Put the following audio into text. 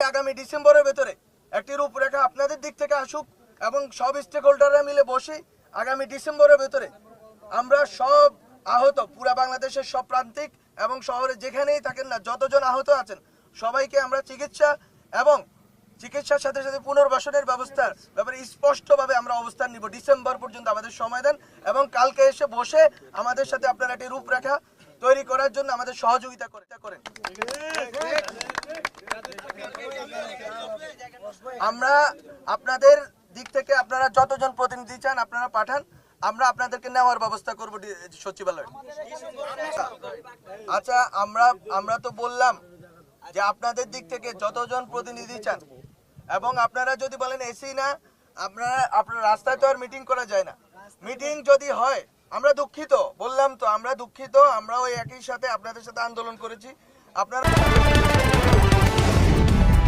আগামী ডিসেম্বরের ভেতরে একটি রূপরেখা আপনাদের দিক থেকে আসুক এবং সব স্টেক হোল্ডাররা মিলে বসে আগামী ডিসেম্বরের ভেতরে আমরা সব আহত পুরা বাংলাদেশের সব প্রান্তিক এবং শহরে যেখানেই থাকেন না যতজন আহত আছেন সবাইকে আমরা চিকিৎসা এবং চিকিৎসার সাথে সাথে পুনর্বাসনের ব্যবস্থার ব্যাপারে স্পষ্টভাবে আমরা অবস্থান নিব। ডিসেম্বর পর্যন্ত আমাদের সময় দেন এবং কালকে এসে বসে আমাদের সাথে আপনারা একটি রূপরেখা তৈরি করার জন্য আমাদের সহযোগিতা করেন। আমরা আপনাদের দিক থেকে আপনারা যতজন প্রতিনিধি চান আপনারা পাঠান, আমরা আপনাদেরকে নেওয়ার ব্যবস্থা করব সচিবালয়ে। আচ্ছা, আমরা তো বললাম যে আপনাদের দিক থেকে যতজন প্রতিনিধি চান, এবং আপনারা যদি বলেন এসি না, আপনার রাস্তায় তো আর মিটিং করা যায় না। মিটিং যদি হয় আমরা দুঃখিত, বললাম তো আমরা দুঃখিত, আমরা ওই একই সাথে আপনাদের সাথে আন্দোলন করেছি। আপনারা